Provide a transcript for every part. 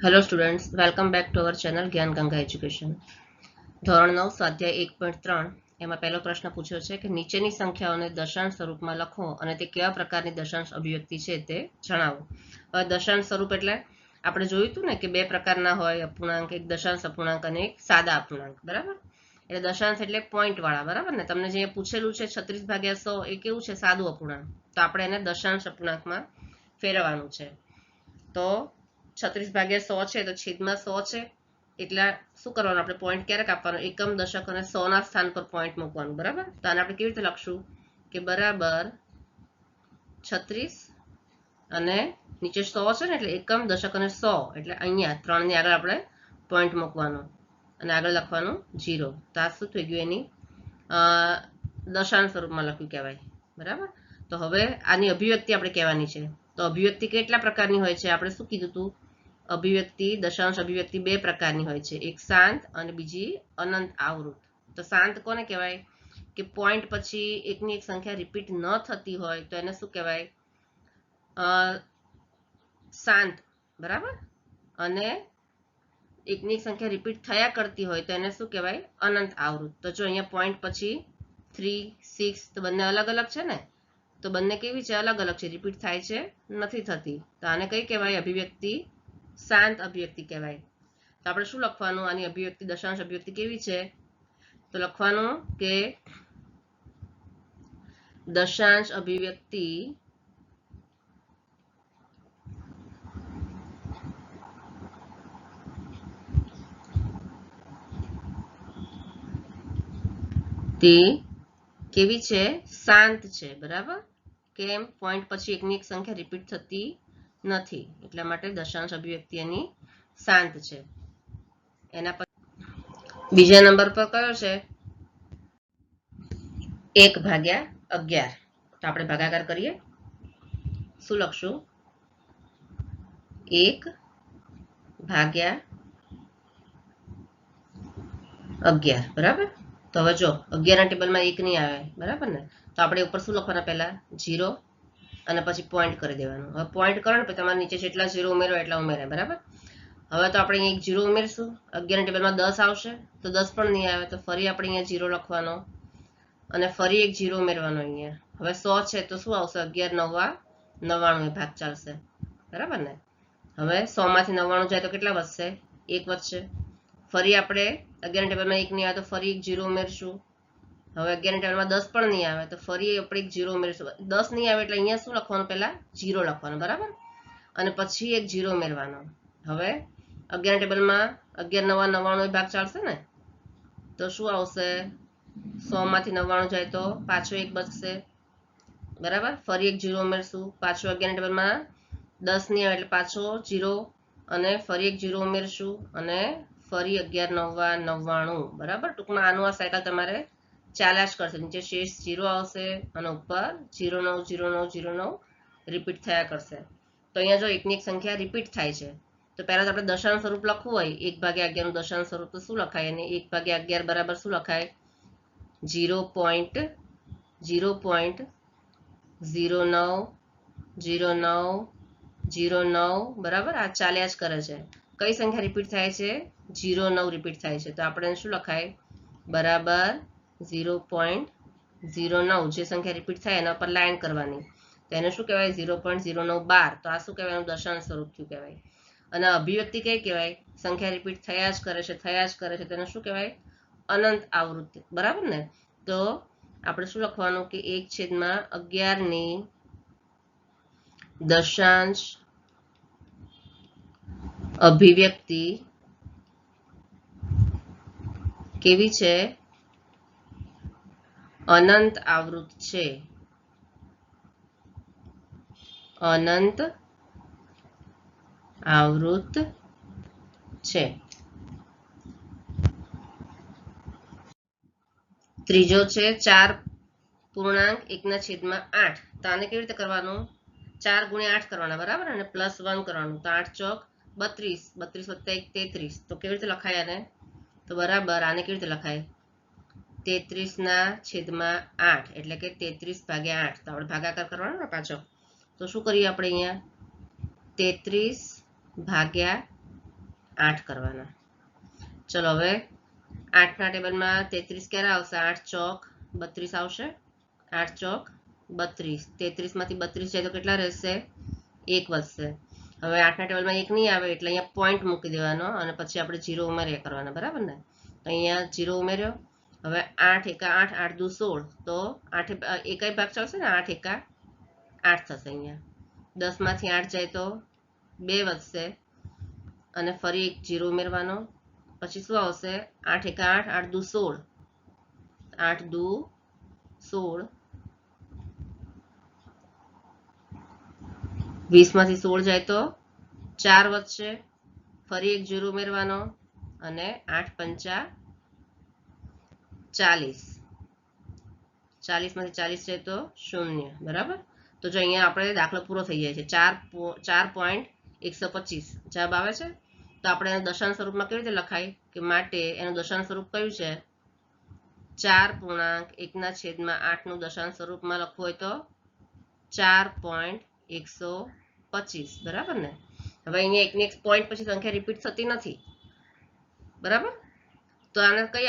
Hello students, welcome back to our channel જ્ઞાન Ganga education. ધોરણ 9 સ્વાધ્યાય 1.3 એમાં પહેલો પ્રશ્ન પૂછ્યો છે કે નીચેની સંખ્યાઓને દશાંશ સ્વરૂપમાં લખો અને તે કેવા પ્રકારની દશાંશ અભિવ્યક્તિ છે તે જણાવો. હવે દશાંશ સ્વરૂપ એટલે આપણે જોયું હતું ને કે બે પ્રકારના હોય, અપૂર્ણાંક, એક દશાંશ અપૂર્ણાંક અને એક સાદા અપૂર્ણાંક. બરાબર? એટલે દશાંશ એટલે પોઈન્ટ વાળા. બરાબર ને? તમને જે પૂછેલું છે 36/100 એ કેવું છે? સાદું અપૂર્ણાંક. તો આપણે એને દશાંશ અપૂર્ણાંકમાં ફેરવવાનું છે. તો 36/100 છે તો છેદમાં 100 છે એટલે શું કરવાનું? આપણે પોઈન્ટ ક્યારે કાપવાનો? એકમ, દશક અને 100 ના સ્થાન પર પોઈન્ટ મૂકવાનું. બરાબર? તો આને આપણે કેવી રીતે લખશું કે બરાબર 36 અને નીચે 100 છે ને એટલે એકમ, દશક અને 100 એટલે અહીંયા 3 ની આગળ આપણે પોઈન્ટ મૂકવાનો અને આગળ લખવાનું 0. તો આ શું થઈ ગયું? એની દશાંશ સ્વરૂપમાં લખ્યું કહેવાય. બરાબર? તો હવે આની અભિવ્યક્તિ આપણે કહેવાની છે. તો અભિવ્યક્તિ કેટલા પ્રકારની હોય છે? આપણે શું કીધું હતું? અભિવ્યક્તિ, દશાંશ અભિવ્યક્તિ બે પ્રકારની હોય છે, એક શાંત અને બીજી અનંત આવૃત. તો શાંત કોને કહેવાય? કે પોઈન્ટ પછી એકની એક સંખ્યા રિપીટ ન થતી હોય તો એને શું કહેવાય? શાંત. બરાબર? અને એકની એક સંખ્યા રિપીટ થયા કરતી હોય તો એને શું કહેવાય? અનંત આવૃત. તો જો અહીંયા પોઈન્ટ પછી 3, 6 તો બંને અલગ અલગ છે ને, તો બંને કેવી છે? અલગ અલગ છે, રિપીટ થાય છે, નથી થતી. તો આને કઈ કહેવાય? અભિવ્યક્તિ શાંત અભિવ્યક્તિ કહેવાય. તો આપણે શું લખવાનું? આની અભિવ્યક્તિ, દશાંશ અભિવ્યક્તિ કેવી છે? તો લખવાનું કે દશાંશ અભિવ્યક્તિ તે કેવી છે? શાંત છે. બરાબર? કેમ? પોઈન્ટ પછી એકની એક સંખ્યા રિપીટ થતી નથી એટલા માટે દશાંશ અભિવ્યક્તિ એની શાંત છે. એના પર બીજા નંબર પર કયો છે? 1/11. તો આપણે ભાગાકાર કરીએ. શું લખશું? 1/11. બરાબર? તો હવે જો 11 ના ટેબલમાં 1 નહીં આવે. બરાબર ને? તો આપણે ઉપર શું લખવાના? પહેલા 0 અને પછી પોઈન્ટ કરી દેવાનું. હવે પોઈન્ટ કરો ને પછી તમારે નીચે જેટલા 0 ઉમેરો એટલા ઉમેરાય. બરાબર? હવે તો આપણે અહીંયા એક 0 ઉમેરશું. 11 ના ટેબલમાં 10 આવશે તો 10 પણ નહીં આવે તો ફરી આપણે અહીંયા 0 લખવાનો અને ફરી એક 0 ઉમેરવાનો અહીંયા. હવે 100 છે તો શું આવશે? 11 9 99 ભાગ ચાલશે. બરાબર ને? હવે 100 માંથી 99 જાય તો કેટલા વધશે? 1 વધશે. ફરી આપણે 11 ના ટેબલમાં 1 નહીં આવે તો ફરી એક 0 ઉમેરશું. હવે 11 ના ટેબલમાં 10 પણ નહીં આવે તો ફરી આપણે એક 0 ઉમેરશું. 10 નહીં આવે એટલે અહીંયા શું લખવાનું? પહેલા 0 લખવાનું. બરાબર? અને પછી એક 0 ઉમેરવાનો. હવે 11 ના ટેબલમાં 11 9 99 ભાગ ચાલશે ને, તો શું આવશે? 100 માંથી 99 જાય તો પાછો 1 બચશે. બરાબર? ફરી એક 0 ઉમેરશું. પાછો 11 ના ટેબલમાં 10 નહીં આવે એટલે પાછો 0 અને ફરી એક 0 ઉમેરશું અને ફરી 11 9 99. બરાબર? ટૂંકમાં આનું આ સાયકલ તમારે ચાલ્યા જ કરશે. નીચે શેષ 0 આવશે અને ઉપર 09 09 09 રિપીટ થયા કરશે. તો અહીંયા જો એકની એક સંખ્યા રિપીટ થાય છે તો પહેલા તો આપણે દશાંશ સ્વરૂપ લખવું હોય 1/11 નું દશાંશ સ્વરૂપ તો શું લખાય? અને 1/11 બરાબર શું લખાય? 0.09 09 09. બરાબર? આ ચાલ્યા જ કરે છે. કઈ સંખ્યા રિપીટ થાય છે? 09 રિપીટ થાય છે. તો આપણે શું લખાય? બરાબર 0.09. જે સંખ્યા રિપીટ થાય એના પર લાઈન કરવાની. તો એને શું કહેવાય? 0.0912. તો આ શું કહેવાય? દશાંશ સ્વરૂપ થયું કહેવાય. અને અભિવ્યક્તિ કઈ કહેવાય? સંખ્યા રિપીટ થયા જ કરે છે, થયા જ કરે છે, તેને શું કહેવાય? અનંત આવૃત્તિ. બરાબર ને? તો આપણે શું લખવાનું કે 1/11 ની દશાંશ અભિવ્યક્તિ કેવી છે? અનંત આવૃત છે. અનંત આવૃત છે. ત્રીજો છે 4.1/8. તો આને કેવી રીતે કરવાનું? 4 × 8 કરવાના. બરાબર? અને +1 કરવાનું. તો 8 ચોક 32, 32 + 1 33. તો કેવી રીતે લખાય આને? તો બરાબર આને કેવી રીતે લખાય? 33/8 એટલે કે 33/8. તો આપણે ભાગાકાર કરવાનો ને પાછો. તો શું કરીએ આપણે અહીંયા? 33/8 8 કરવાના. ચલો હવે 8 ના ટેબલમાં 33 ક્યારે આવશે? 8 ચોક 32 આવશે. 8 ચોક 32. 33 માંથી 32 જાય તો કેટલા રહેશે? 1 વધશે. હવે 8 ના ટેબલમાં 1 નહીં આવે એટલે અહીંયા પોઈન્ટ મૂકી દેવાનો અને પછી આપણે 0 ઉમેર્યા કરવાના, બરાબર ને? તો અહીંયા 0 ઉમેર્યો. હવે 8 એકા 8, 8 દુ 16, તો 8 એકાઈ ભાગ ચાલશે ને? 8 એકા 8 થશે. અહીંયા 10 માંથી 8 જાય તો 2 વધશે અને ફરી એક 0 ઉમેરવાનો. પછી શું આવશે? 8 એકા 8, 8 દુ 16, 8 દુ 16, 20 માંથી 16 જાય તો 4 વધશે. ફરી એક 0 ઉમેરવાનો અને 8 પંચા 40, 40 માંથી 40 જાય તો 0, બરાબર? તો જો અહીંયા આપણે દાખલો પૂરો થઈ જાય છે. 4.125 જવાબ આવે છે. તો આપણે એને દશાંશ સ્વરૂપમાં કેવી રીતે લખાય? કે માટે એનું દશાંશ સ્વરૂપ કયું છે? 4.1/8 નું દશાંશ સ્વરૂપમાં લખવું હોય તો 4.125, બરાબર ને? હવે અહીંયા એકની એક પોઈન્ટ પછી સંખ્યા રિપીટ થતી નથી, બરાબર? તો આને કઈ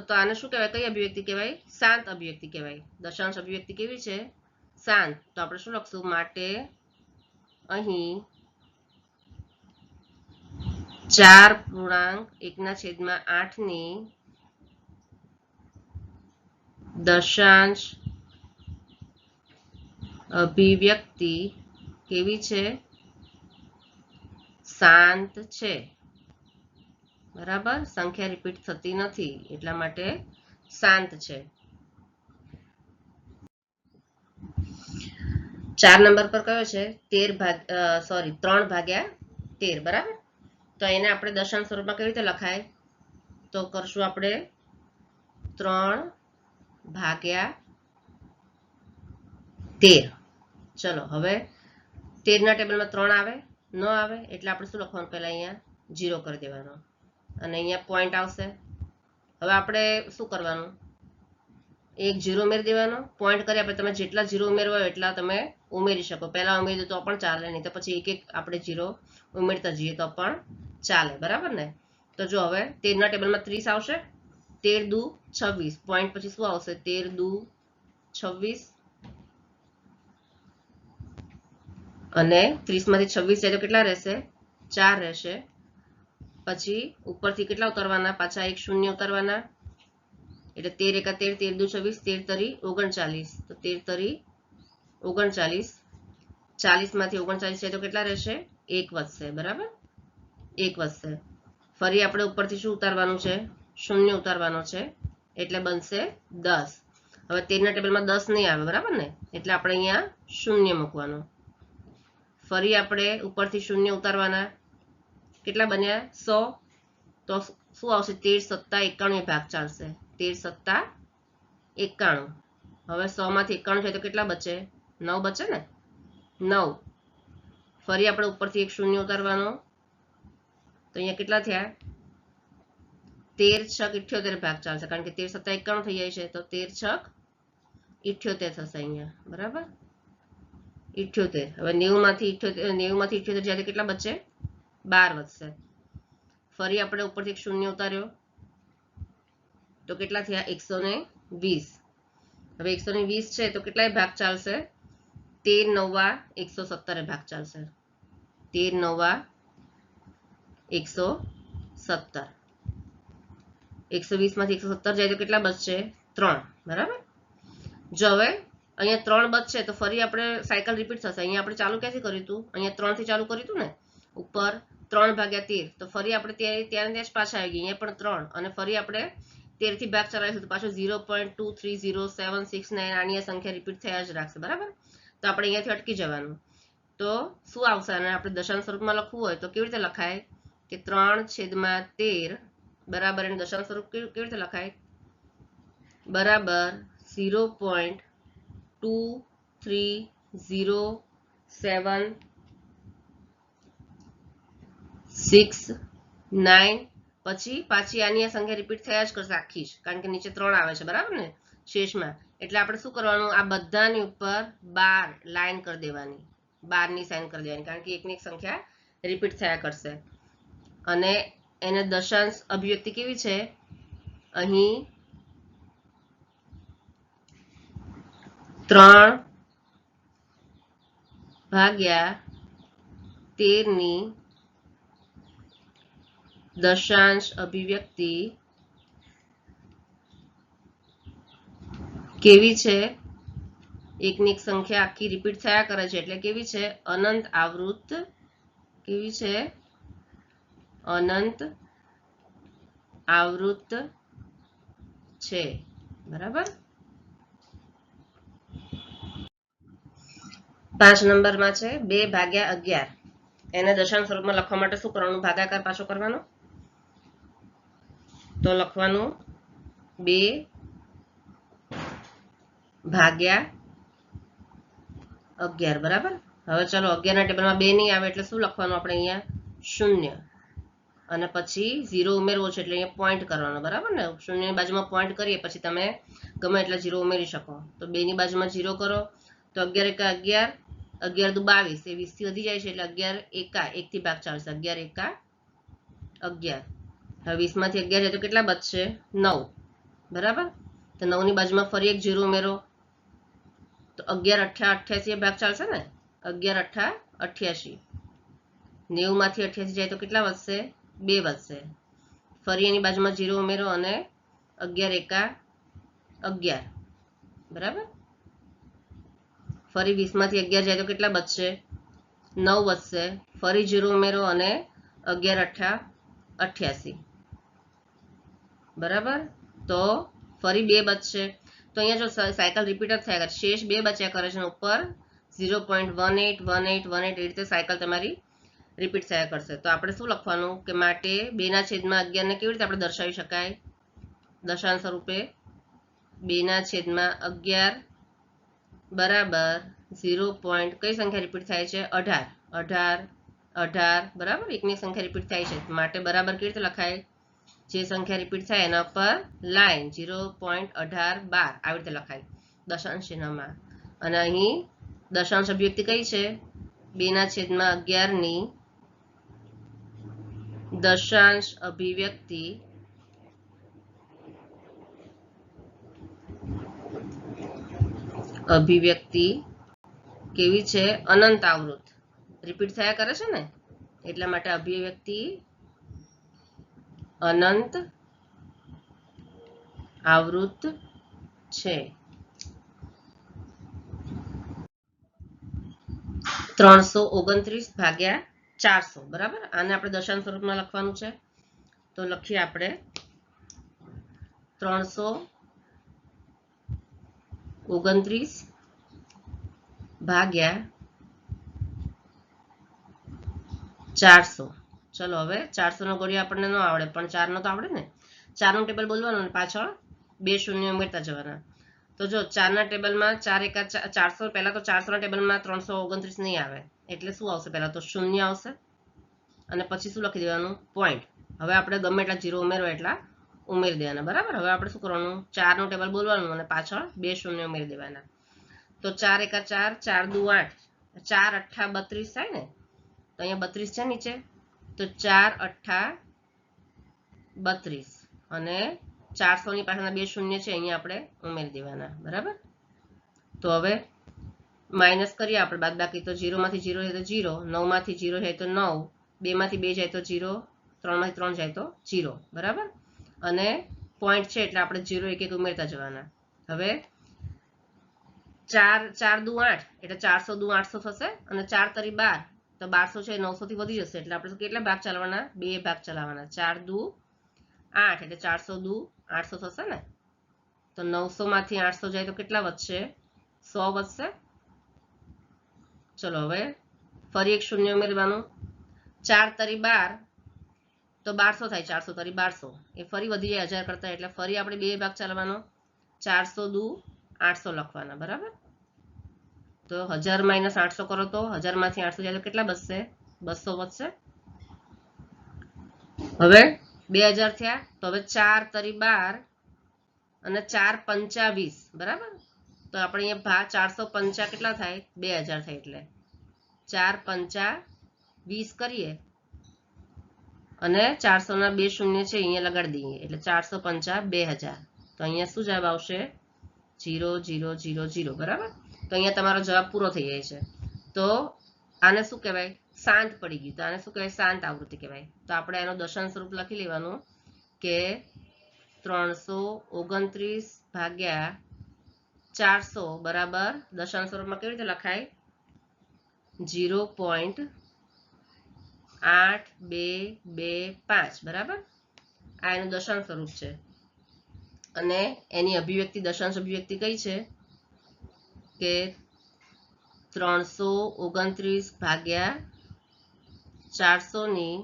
તો આને શું કહેવાય? કઈ અભિવ્યક્તિ કહેવાય? શાંત અભિવ્યક્તિ કહેવાય. દશાંશ અભિવ્યક્તિ કેવી છે? શાંત. તો આપણે શું લખશું? માટે અહીં 4.1/8 ની દશાંશ અભિવ્યક્તિ કેવી છે? શાંત છે, બરાબર? સંખ્યા રિપીટ થતી નથી એટલા માટે શાંત છે. 4 નંબર પર કયો છે? 3/13, બરાબર? તો એને આપણે દશાંશ સ્વરૂપમાં કેવી રીતે લખાય? તો કરશું આપણે 3/13. ચલો હવે 13 ના ટેબલમાં 3 આવે? ન આવે એટલે આપણે શું લખવાનું? પહેલા અહીંયા 0 કરી દેવાનો અને અહીંયા પોઈન્ટ આવશે. હવે આપણે શું કરવાનું? એક 0 ઉમેરી દેવાનો. પોઈન્ટ કર્યા પછી તમે જેટલા 0 ઉમેરવા હોય એટલા તમે ઉમેરી શકો. પહેલા ઉમેરી દો તો પણ ચાલે, નહીં તો પછી એક એક આપણે 0 ઉમેરતા જઈએ તો પણ ચાલે, બરાબર ને? તો જો હવે 13 ના ટેબલમાં 30 આવશે. 13 દુ 26, પોઈન્ટ પછી શું આવશે? 13 દુ 26 અને 30 માંથી 26 જાય તો કેટલા રહેશે? 4 રહેશે. પછી ઉપરથી કેટલા ઉતારવાના? પાછા એક 0 ઉતારવાના એટલે 13 એકા 13, 13 દુ 26, 13 તરી 39, તો 13 તરી 39, 40 માંથી 39 જાય તો કેટલા રહેશે? 1 વધશે, બરાબર? 1 વધશે. ફરી આપણે ઉપરથી શું ઉતારવાનું છે? 0 ઉતારવાનો છે એટલે બનશે 10. હવે 13 ના ટેબલમાં 10 નહીં આવે, બરાબર ને? એટલે આપણે અહીંયા 0 મૂકવાનું. ફરી આપણે ઉપરથી 0 ઉતારવાના. કેટલા બન્યા? 100. તો શું આવશે? 13 × 7 = 91 ભાગ ચાલશે. 13 × 7 = 91. હવે 100 માંથી 91 જાય તો કેટલા બચે? 9 બચે ને? 9. ફરી આપણે ઉપરથી એક 0 ઉતારવાનો તો અહીંયા કેટલા થયા? 13 × 6 = 78 ભાગ ચાલશે કારણ કે 13 × 7 = 91 થઈ જાય છે તો 13 × 6 = 78 થશે અહીંયા, બરાબર? 78. હવે 90 માંથી 78 જાય તો કેટલા બચે? 12 વધશે. ફરી આપણે ઉપરથી એક 0 ઉતાર્યો તો કેટલા થયા? 120. હવે 120 છે તો કેટલાય ભાગ ચાલશે? 13 × 9 = 117 ભાગ ચાલશે. 13 × 9 = 117. 120 માંથી 117 જાય તો કેટલા બચશે? 3, બરાબર? જો હવે અહીંયા 3 બચશે તો ફરી આપણે સાયકલ રિપીટ થશે. અહીંયા આપણે ચાલુ ક્યાંથી કર્યું હતું? અહીંયા 3 થી ચાલુ કર્યું હતું ને ઉપર 3/13. તો ફરી આપણે ત્યાં જ પાછા આવી ગયા. અહીંયા પણ 3 અને ફરી આપણે 13 થી ભાગ ચલાવીશું તો પાછો 0.2307669 આની સંખ્યા રિપીટ થયા જ રાખશે, બરાબર? તો આપણે અહીંયાથી અટકી જવાનું. તો શું આવશે? અને આપણે દશાંશ સ્વરૂપમાં લખવું હોય તો કેવી રીતે લખાય? કે 3/13 બરાબર એનું દશાંશ સ્વરૂપ કેવી રીતે લખાય? બરાબર 0.2307669. પછી પાછી આની સંખ્યા રિપીટ થયા જ કરશે આખી જ, કારણ કે નીચે 3 આવે છે, બરાબર ને? શેષમાં. એટલે આપણે શું કરવાનું? આ બધાની ઉપર 12 લાઈન કરી દેવાની, 12 ની સાઈન કરી દેવાની કારણ કે એકની એક સંખ્યા રિપીટ થયા કરશે. અને એને દશાંશ અભિવ્યક્તિ કેવી છે? અહીં 3/13 દશાંશ અભિવ્યક્તિ કેવી છે? એકની એક સંખ્યા આખી રિપીટ થયા કરે છે એટલે કેવી છે? અનંત આવૃત. કેવી છે? અનંત આવૃત છે. બરાબર. 5 નંબરમાં છે 2/11. એને દશાંશ સ્વરૂપમાં લખવા માટે શું કરવાનું? ભાગાકાર પાછો કરવાનો. તો લખવાનું 2/11. બરાબર. હવે ચલો 11 ના ટેબલમાં 2 નહીં આવે એટલે શું લખવાનું આપણે? અહીંયા 0 અને પછી 0 ઉમેરવો છે એટલે અહીંયા પોઈન્ટ કરવાનો. બરાબર ને? 0 ની બાજુમાં પોઈન્ટ કરીએ પછી તમે ગમે એટલા 0 ઉમેરી શકો. તો 2 ની બાજુમાં 0 કરો તો 11 એકા 11, 11 દુ 22, એ 20 થી વધી જાય છે એટલે 11 એકા 1 થી ભાગ ચાલશે. 11 એકા 11. હવે 20 માંથી 11 જાય તો કેટલા બચશે? 9. બરાબર. તો 9 ની બાજુમાં ફરી એક 0 ઉમેરો તો 11 8 88 ભાગ ચાલશે ને? 11 8 88. 90 માંથી 88 જાય તો કેટલા વધશે? 2 વધશે. ફરી એની બાજુમાં 0 ઉમેરો અને 11 એકા 11. બરાબર. ફરી 20 માંથી 11 જાય તો કેટલા બચશે? 9 વધશે. ફરી 0 ઉમેરો અને 11 8 88. બરાબર. તો ફરી 2 બચશે. તો અહીંયા જો સાયકલ રિપીટ જ થયા કરે, શેષ 2 બચ્યા કરે છે અને ઉપર 0.181818 એ રીતે સાયકલ તમારી રિપીટ થયા કરશે. તો આપણે શું લખવાનું કે માટે 2/11 ને કેવી રીતે આપણે દર્શાવી શકાય? દશાંશ સ્વરૂપે 2/11 બરાબર 0. કઈ સંખ્યા રિપીટ થાય છે? 18. 18. બરાબર. એકની સંખ્યા રિપીટ થાય છે માટે બરાબર કેવી રીતે લખાય? જે સંખ્યા રિપીટ થાય એના પર લાઈન 0.1812 આવી રીતે લખાય દશાંશ ચિહ્નમાં. અને અહીં દશાંશ અભિવ્યક્તિ કઈ છે? 2/11 ની દશાંશ અભિવ્યક્તિ કેવી છે? અનંત આવૃત. રિપીટ થયા કરે છે ને એટલા માટે અભિવ્યક્તિ અનંત આવૃત છે. 329/400. બરાબર. આને આપણે દશાંશ સ્વરૂપમાં લખવાનું છે તો લખીએ આપણે 329/400. ચલો હવે 400 નો ઘડિયો આપણને ન આવડે પણ 4 નો તો આવડે ને. 4 નું ટેબલ બોલવાનું અને પાછળ 2 શૂન્ય ઉમેરતા જવાના. તો જો 4 ના ટેબલમાં 4 એકા 400. પહેલા તો 400 ના ટેબલમાં 329 નહીં આવે એટલે શું આવશે? પહેલા તો 0 આવશે અને પછી શું લખી દેવાનું? પોઈન્ટ. હવે આપણે ગમે એટલા 0 ઉમેરવા એટલા ઉમેરી દેવાના. બરાબર. હવે આપણે શું કરવાનું? 4 નું ટેબલ બોલવાનું અને પાછળ 2 શૂન્ય ઉમેરી દેવાના. તો 4 એકા 4, 4 દુ 8, 4 8 32 થાય ને? તો અહીંયા 32 છે નીચે તો 4 8 32 અને 400 ની પાછળના 2 શૂન્ય છે અહીંયા આપણે ઉમેરી દેવાના. બરાબર. તો હવે માઇનસ કરીએ આપણે બાદબાકી. તો 0 માંથી 0 જાય તો 0, 9 માંથી 0 જાય તો 9, 2 માંથી 2 જાય તો 0, 3 માંથી 3 જાય તો 0. બરાબર. અને પોઈન્ટ છે એટલે આપણે 0 એક એક ઉમેરતા જવાના. હવે 4 દુ 8 એટલે 400 દુ 800 થશે અને 4 તરી 12 તો 1200 છે 900 થી વધી જશે એટલે આપણે કેટલા ભાગ ચલાવવાના? 2 ભાગ ચલાવવાના. 4 દુ 8 એટલે 400 દુ 800 થશે ને? તો 900 માંથી 800 જાય તો કેટલા વધશે? 100 વધશે. ચલો હવે ફરી એક શૂન્ય ઉમેરવાનું. 4 તરી 12 તો 1200 થાય. 400 તરી 1200 એ ફરી વધી જાય 1000 કરતા એટલે ફરી આપણે 2 ભાગ ચલાવવાનો. 400 દુ 800 લખવાના. બરાબર. તો 1000 માઇનસ 800 કરો તો 1000 માંથી 800 જાય તો કેટલા બચશે? 200 વધશે. હવે 2000 થયા તો હવે 4 તરી 12 અને 4 પંચા 20. બરાબર. તો આપણે અહીંયા ભાગ 450 કેટલા થાય? 2000 થાય એટલે 4 પંચા 20 કરીએ અને 400 ના 2 શૂન્ય છે અહીંયા લગાડી દઈએ એટલે 450 2000 તો અહીંયા શું જવાબ આવશે 0 0 0 0 બરાબર તો અહીંયા તમારો જવાબ પૂરો થઈ જાય છે તો આને શું કહેવાય શાંત પડી ગયું તો આને શું કહેવાય શાંત આવૃત્તિ કહેવાય તો આપણે એનો દશાંશ સ્વરૂપ લખી લેવાનું કે 329 ભાગ્યા 400 બરાબર દશાંશ સ્વરૂપમાં કેવી રીતે લખાય 0.8225 બરાબર આ એનું દશાંશ સ્વરૂપ છે અને એની અભિવ્યક્તિ દશાંશ અભિવ્યક્તિ કઈ છે કે 329 ભાગ્યા 400 ની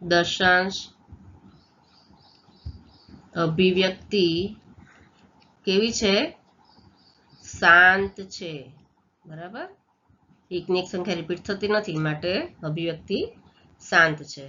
દશાંશ અભિવ્યક્તિ કેવી છે શાંત છે બરાબર એકની એક સંખ્યા રિપીટ થતી નથી માટે અભિવ્યક્તિ શાંત છે